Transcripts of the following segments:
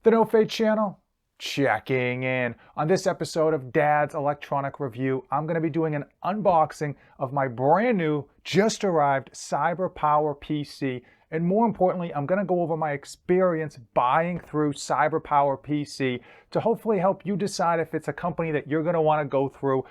The No Fade channel, checking in. On this episode of Dad's Electronic Review, I'm going to be doing an unboxing of my brand new, just arrived CyberPower PC. And more importantly, I'm going to go over my experience buying through CyberPowerPc to hopefully help you decide if it's a company that you're going to want to go through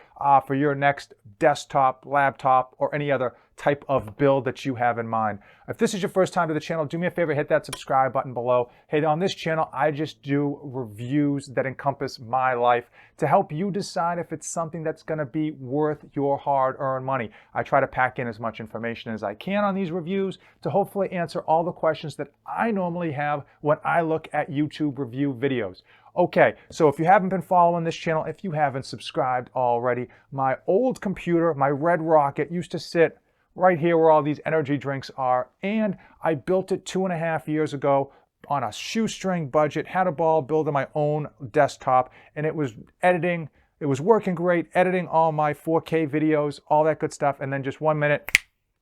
for your next desktop, laptop, or any other type of build that you have in mind. If this is your first time to the channel, do me a favor, hit that subscribe button below. Hey, on this channel, I just do reviews that encompass my life to help you decide if it's something that's going to be worth your hard-earned money. I try to pack in as much information as I can on these reviews to hopefully answer all the questions that I normally have when I look at YouTube review videos. Okay, so if you haven't been following this channel, if you haven't subscribed already, my old computer, my Red Rocket, used to sit right here where all these energy drinks are, and I built it 2.5 years ago on a shoestring budget, had a ball building my own desktop, and it was editing, it was working great, editing all my 4K videos, all that good stuff, and then just 1 minute,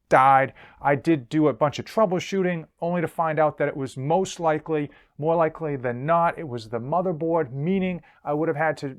died. I did do a bunch of troubleshooting, only to find out that it was most likely, more likely than not, it was the motherboard, meaning I would have had to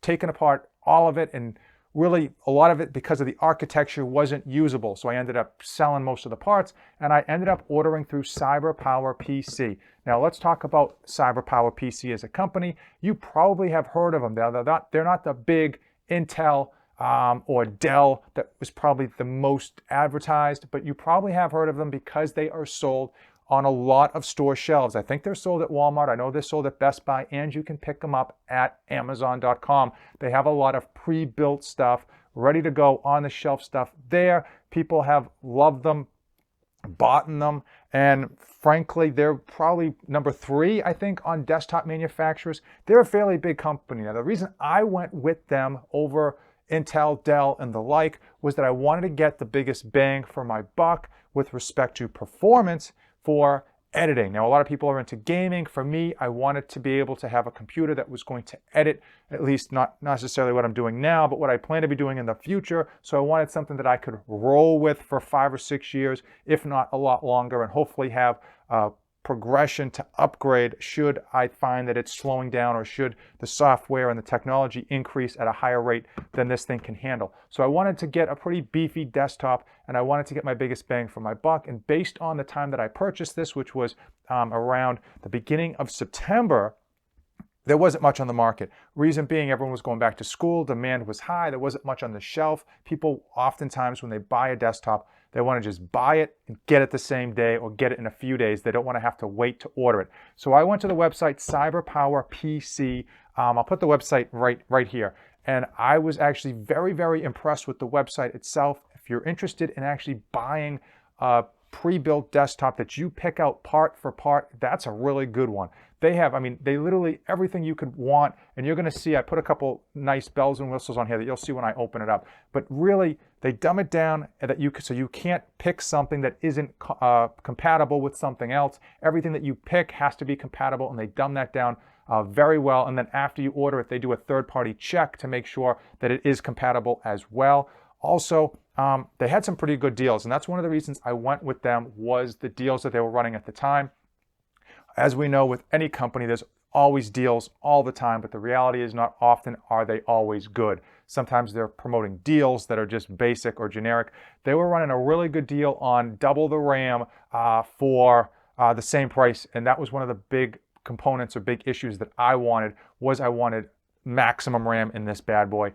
taken apart all of it, and really, a lot of it, because of the architecture, wasn't usable. So I ended up selling most of the parts, and I ended up ordering through CyberPowerPc. Now let's talk about CyberPowerPc as a company. You probably have heard of them. They're not the big Intel or Dell that was probably the most advertised, but you probably have heard of them because they are sold on a lot of store shelves. I think they're sold at Walmart. I know they're sold at Best Buy, and you can pick them up at Amazon.com. They have a lot of pre-built stuff, ready to go on the shelf stuff there. People have loved them, bought them, and frankly, they're probably number 3, I think, on desktop manufacturers. They're a fairly big company. Now, the reason I went with them over Intel, Dell, and the like was that I wanted to get the biggest bang for my buck with respect to performance for editing. Now, a lot of people are into gaming. For me, I wanted to be able to have a computer that was going to edit, at least not necessarily what I'm doing now, but what I plan to be doing in the future. So I wanted something that I could roll with for 5 or 6 years, if not a lot longer, and hopefully have progression to upgrade should I find that it's slowing down, or should the software and the technology increase at a higher rate than this thing can handle. So I wanted to get a pretty beefy desktop, and I wanted to get my biggest bang for my buck. And based on the time that I purchased this, which was around the beginning of September, there wasn't much on the market. Reason being, everyone was going back to school, demand was high, there wasn't much on the shelf. People oftentimes, when they buy a desktop, they want to just buy it and get it the same day, or get it in a few days. They don't want to have to wait to order it. So I went to the website CyberPowerPc. I'll put the website right here. And I was actually very, very impressed with the website itself. If you're interested in actually buying a pre-built desktop that you pick out part for part, that's a really good one. They have, I mean, they literally everything you could want, and you're going to see, I put a couple nice bells and whistles on here that you'll see when I open it up. But really, they dumb it down so you can't pick something that isn't compatible with something else. Everything that you pick has to be compatible, and they dumb that down very well. And then after you order it, they do a third-party check to make sure that it is compatible as well. Also, they had some pretty good deals, and that's one of the reasons I went with them, was the deals that they were running at the time. As we know, with any company, there's always deals all the time, but the reality is not often are they always good. Sometimes they're promoting deals that are just basic or generic. They were running a really good deal on double the RAM for the same price, and that was one of the big components or big issues that I wanted maximum RAM in this bad boy,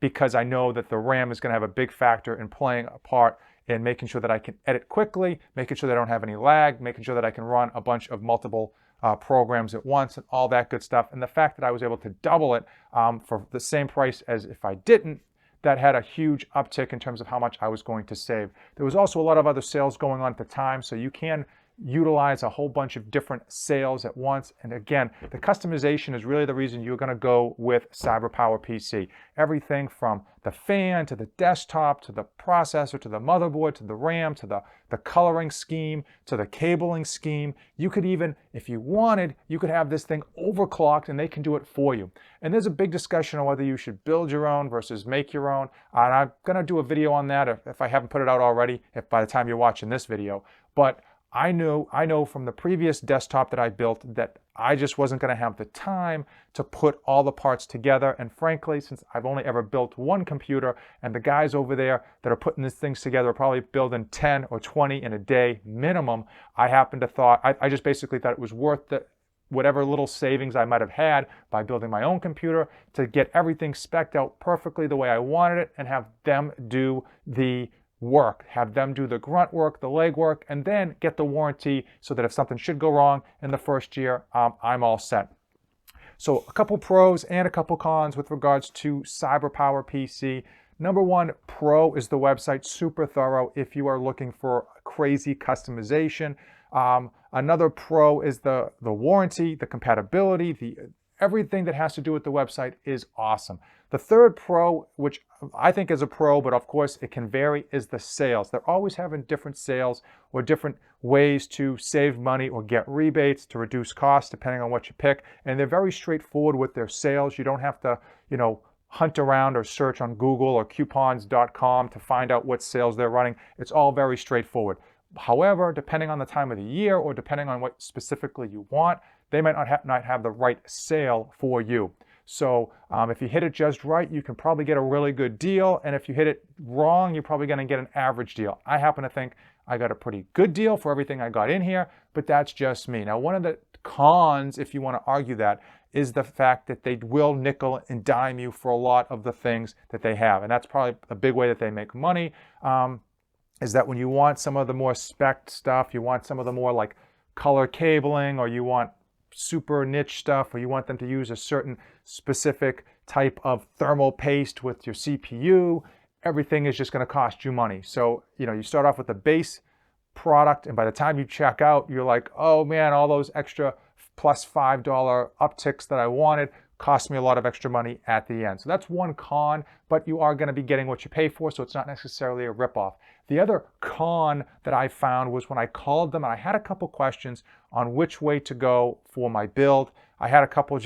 because I know that the RAM is going to have a big factor in playing a part in making sure that I can edit quickly, making sure that I don't have any lag, making sure that I can run a bunch of multiple programs at once, and all that good stuff. And the fact that I was able to double it for the same price as if I didn't, that had a huge uptick in terms of how much I was going to save. There was also a lot of other sales going on at the time, so you can utilize a whole bunch of different sales at once. And again, the customization is really the reason you're going to go with CyberPowerPc. Everything from the fan to the desktop to the processor to the motherboard to the RAM to the coloring scheme to the cabling scheme. You could even, if you wanted, you could have this thing overclocked, and they can do it for you. And there's a big discussion on whether you should build your own versus make your own. And I'm going to do a video on that if I haven't put it out already, if by the time you're watching this video. But I know from the previous desktop that I built that I just wasn't going to have the time to put all the parts together. And frankly, since I've only ever built one computer, and the guys over there that are putting these things together are probably building 10 or 20 in a day minimum, I just basically thought it was worth whatever little savings I might have had by building my own computer to get everything spec'd out perfectly the way I wanted it and have them do the work, have them do the grunt work, the leg work, and then get the warranty so that if something should go wrong in the first year, I'm all set. So a couple pros and a couple cons with regards to CyberPowerPc. Number one, pro is the website, super thorough if you are looking for crazy customization. Another pro is the warranty, the compatibility, everything that has to do with the website is awesome. The third pro, which I think is a pro, but of course it can vary, is the sales. They're always having different sales or different ways to save money or get rebates to reduce costs depending on what you pick. And they're very straightforward with their sales. You don't have to, hunt around or search on Google or coupons.com to find out what sales they're running. It's all very straightforward. However, depending on the time of the year or depending on what specifically you want, they might not have the right sale for you. So if you hit it just right, you can probably get a really good deal. And if you hit it wrong, you're probably going to get an average deal. I happen to think I got a pretty good deal for everything I got in here, but that's just me. Now, one of the cons, if you want to argue that, is the fact that they will nickel and dime you for a lot of the things that they have. And that's probably a big way that they make money, is that when you want some of the more spec stuff, you want some of the more like color cabling, or you want super niche stuff, or you want them to use a certain specific type of thermal paste with your CPU, everything is just going to cost you money. So, you start off with a base product, and by the time you check out, you're like, oh man, all those extra plus $5 upticks that I wanted cost me a lot of extra money at the end. So that's one con, but you are going to be getting what you pay for, so it's not necessarily a ripoff. The other con that I found was when I called them and I had a couple questions on which way to go for my build. I had a couple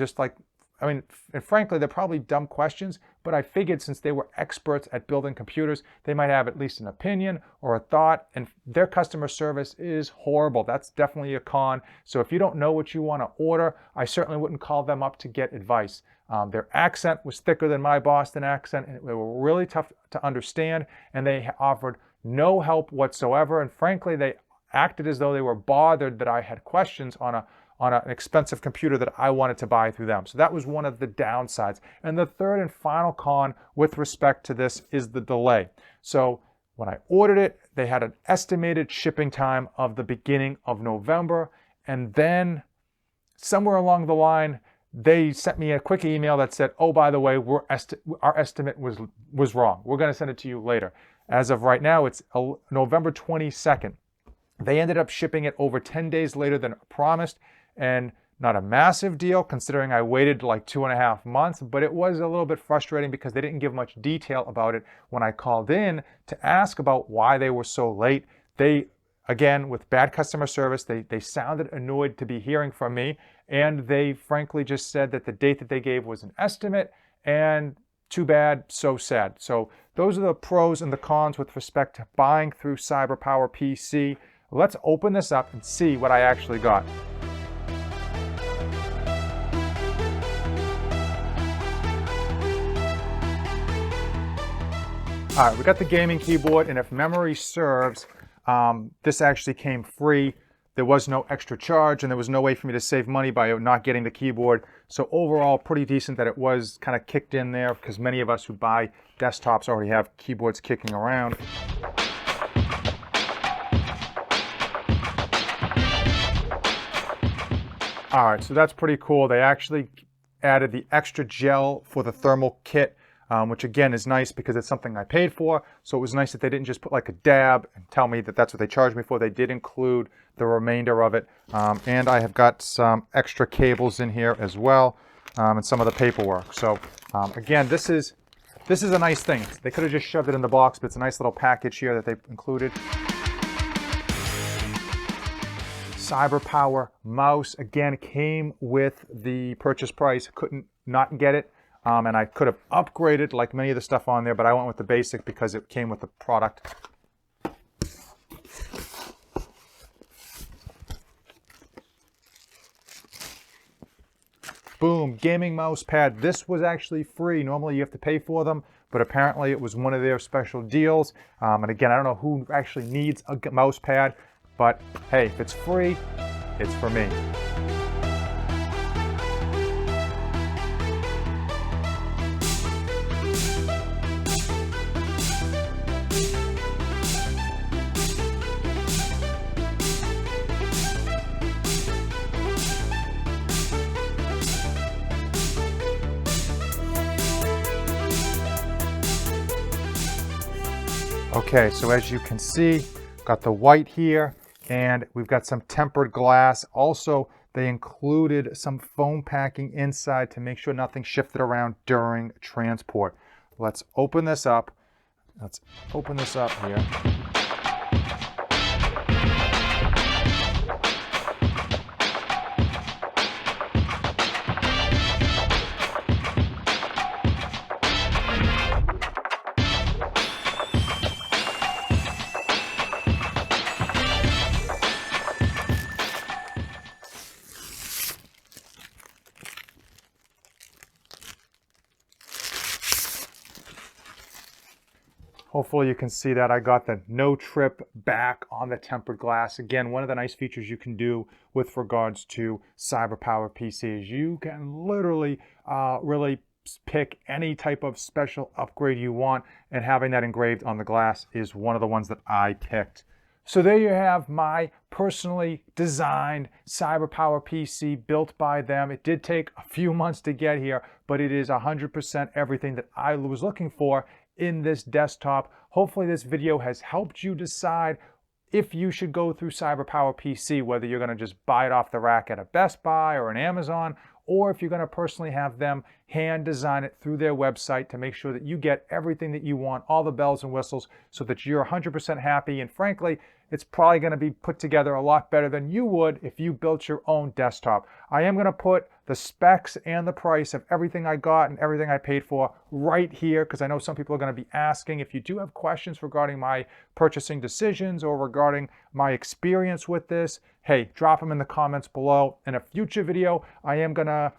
and frankly, they're probably dumb questions, but I figured since they were experts at building computers, they might have at least an opinion or a thought, and their customer service is horrible. That's definitely a con. So if you don't know what you want to order, I certainly wouldn't call them up to get advice. Their accent was thicker than my Boston accent, and they were really tough to understand, and they offered no help whatsoever. And frankly, they acted as though they were bothered that I had questions on an expensive computer that I wanted to buy through them. So that was one of the downsides. And the third and final con with respect to this is the delay. So when I ordered it, they had an estimated shipping time of the beginning of November. And then somewhere along the line, they sent me a quick email that said, oh, by the way, our estimate was wrong. We're going to send it to you later. As of right now, it's November 22nd. They ended up shipping it over 10 days later than promised. And not a massive deal considering I waited like 2.5 months, but it was a little bit frustrating because they didn't give much detail about it when I called in to ask about why they were so late. They, again, with bad customer service, they sounded annoyed to be hearing from me, and they frankly just said that the date that they gave was an estimate, and too bad, so sad. So those are the pros and the cons with respect to buying through CyberPowerPc. Let's open this up and see what I actually got. All right, we got the gaming keyboard, and if memory serves, this actually came free. There was no extra charge, and there was no way for me to save money by not getting the keyboard. So overall, pretty decent that it was kind of kicked in there, because many of us who buy desktops already have keyboards kicking around. All right, so that's pretty cool. They actually added the extra gel for the thermal kit, which again is nice because it's something I paid for. So it was nice that they didn't just put like a dab and tell me that that's what they charged me for. They did include the remainder of it. And I have got some extra cables in here as well, and some of the paperwork. So again, this is a nice thing. They could have just shoved it in the box, but it's a nice little package here that they included. CyberPower mouse, again, came with the purchase price. Couldn't not get it. And I could have upgraded like many of the stuff on there, but I went with the basic because it came with the product. Boom, gaming mouse pad. This was actually free. Normally you have to pay for them, but apparently it was one of their special deals. And again, I don't know who actually needs a mouse pad, but hey, if it's free, it's for me. Okay, so as you can see, got the white here, and we've got some tempered glass. Also, they included some foam packing inside to make sure nothing shifted around during transport. Let's open this up. Let's open this up here. Hopefully you can see that I got the no trip back on the tempered glass. Again, one of the nice features you can do with regards to CyberPowerPc is you can literally really pick any type of special upgrade you want, and having that engraved on the glass is one of the ones that I picked. So there you have my personally designed CyberPowerPc built by them. It did take a few months to get here, but it is 100% everything that I was looking for in this desktop. Hopefully this video has helped you decide if you should go through CyberPowerPc, whether you're going to just buy it off the rack at a Best Buy or an Amazon, or if you're going to personally have them hand design it through their website to make sure that you get everything that you want, all the bells and whistles, so that you're 100% happy. And frankly, it's probably going to be put together a lot better than you would if you built your own desktop. I am going to put the specs and the price of everything I got and everything I paid for right here, because I know some people are going to be asking. If you do have questions regarding my purchasing decisions or regarding my experience with this, hey, drop them in the comments below. In a future video, I am going to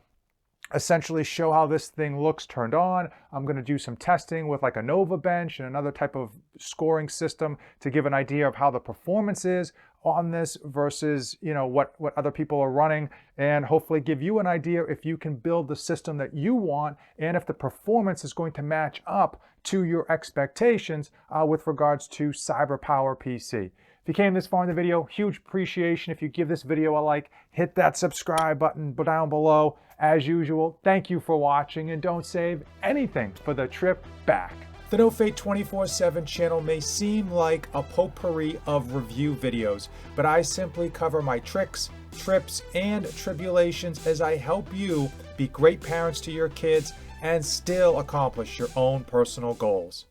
essentially show how this thing looks turned on. I'm going to do some testing with like a Nova bench and another type of scoring system to give an idea of how the performance is on this versus, you know, what other people are running, and hopefully give you an idea if you can build the system that you want and if the performance is going to match up to your expectations with regards to CyberPowerPc. If you came this far in the video, huge appreciation if you give this video a like, hit that subscribe button down below. As usual, thank you for watching, and don't save anything for the trip back. The No Fate 24/7 channel may seem like a potpourri of review videos, but I simply cover my tricks, trips, and tribulations as I help you be great parents to your kids and still accomplish your own personal goals.